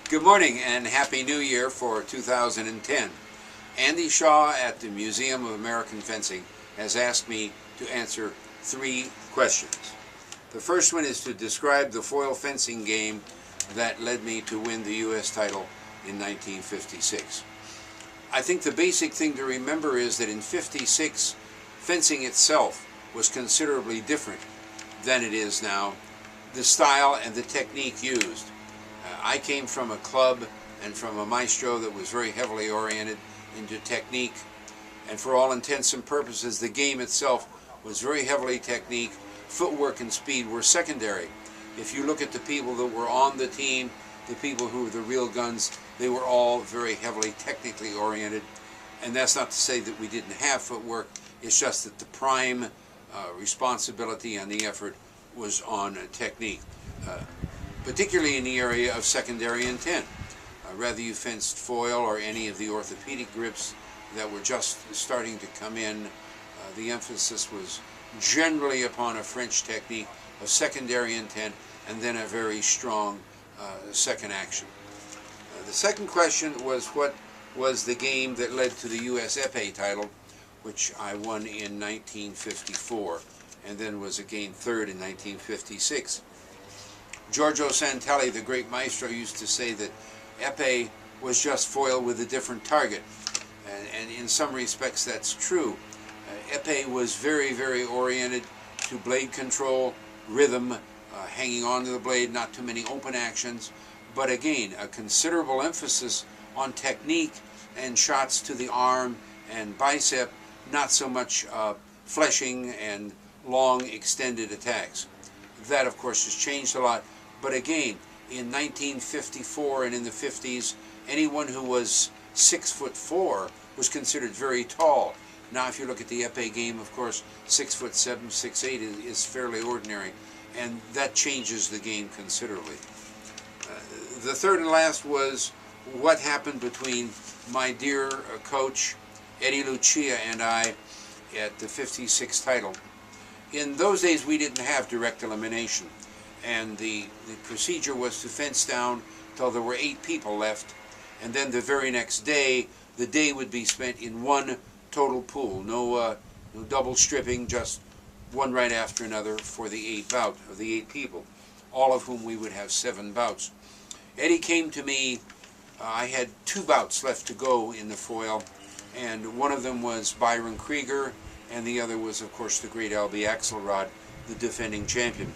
Good morning and Happy New Year for 2010. Andy Shaw at the Museum of American Fencing has asked me to answer 3 questions. The first one is to describe the foil fencing game that led me to win the U.S. title in 1956. I think the basic thing to remember is that in '56, fencing itself was considerably different than it is now. The style and the technique used. I came from a club and from a maestro that was very heavily oriented into technique, and for all intents and purposes the game itself was very heavily technique. Footwork and speed were secondary. If you look at the people that were on the team, the people who were the real guns, they were all very heavily technically oriented. And that's not to say that we didn't have footwork, it's just that the prime responsibility and the effort was on technique. Particularly in the area of secondary intent. Whether you fenced foil or any of the orthopedic grips that were just starting to come in, the emphasis was generally upon a French technique of secondary intent and then a very strong second action. The second question was what was the game that led to the U.S. épée title, which I won in 1954 and then was again third in 1956. Giorgio Santelli, the great maestro, used to say that épée was just foil with a different target. And in some respects that's true. Épée was very, very oriented to blade control, rhythm, hanging on to the blade, not too many open actions. But again, a considerable emphasis on technique and shots to the arm and bicep, not so much fleshing and long extended attacks. That, of course, has changed a lot. But again, in 1954 and in the 50s, anyone who was 6'4" was considered very tall. Now, if you look at the épée game, of course, 6'7", 6'8" is fairly ordinary, and that changes the game considerably. The third and last was what happened between my dear coach Eddie Lucia and I at the '56 title. In those days, we didn't have direct elimination. And the procedure was to fence down till there were 8 people left, and then the very next day, the day would be spent in one total pool. No double stripping, just one right after another for the 8 people, all of whom we would have 7 bouts. Eddie came to me, I had 2 bouts left to go in the foil, and one of them was Byron Krieger, and the other was, of course, the great Albie Axelrod, the defending champion.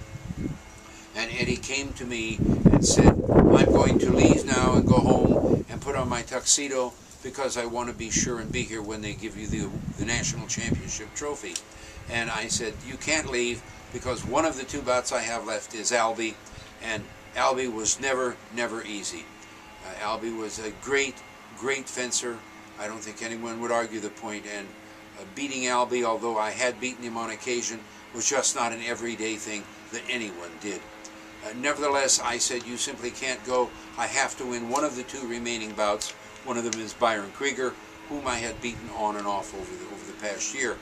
And Eddie came to me and said, I'm going to leave now and go home and put on my tuxedo because I want to be sure and be here when they give you the national championship trophy. And I said, you can't leave because one of the 2 bouts I have left is Albie, and Albie was never easy. Albie was a great fencer. I don't think anyone would argue the point, and beating Albie, although I had beaten him on occasion, was just not an everyday thing that anyone did. Nevertheless, I said, you simply can't go. I have to win one of the 2 remaining bouts. One of them is Byron Krieger, whom I had beaten on and off over the past year.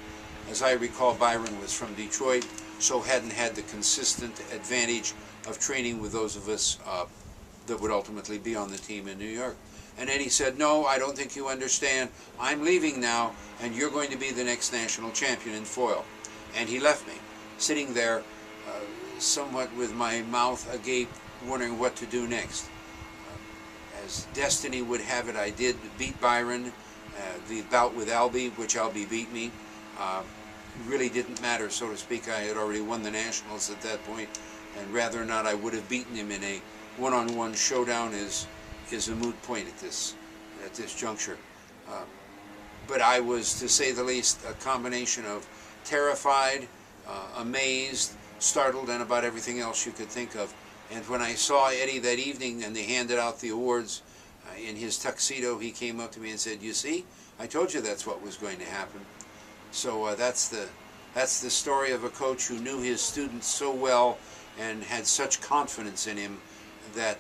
As I recall, Byron was from Detroit, so hadn't had the consistent advantage of training with those of us that would ultimately be on the team in New York. And Eddie said, no, I don't think you understand. I'm leaving now, and you're going to be the next national champion in foil. And he left me, sitting there, somewhat with my mouth agape, wondering what to do next. As destiny would have it, I did beat Byron. The bout with Albie, which Albie beat me, really didn't matter, so to speak. I had already won the nationals at that point, and rather or not I would have beaten him in a one-on-one showdown is a moot point at this juncture. But I was, to say the least, a combination of terrified, amazed, startled, and about everything else you could think of. And when I saw Eddie that evening and they handed out the awards in his tuxedo, he came up to me and said, you see, I told you that's what was going to happen. So that's the story of a coach who knew his students so well and had such confidence in him that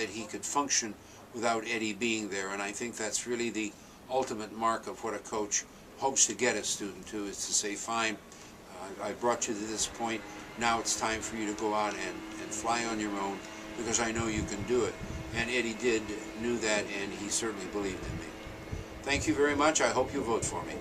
he could function without Eddie being there. And I think that's really the ultimate mark of what a coach hopes to get a student to, is to say, fine, I brought you to this point, now it's time for you to go out and fly on your own, because I know you can do it. And Eddie knew that, and he certainly believed in me. Thank you very much. I hope you vote for me.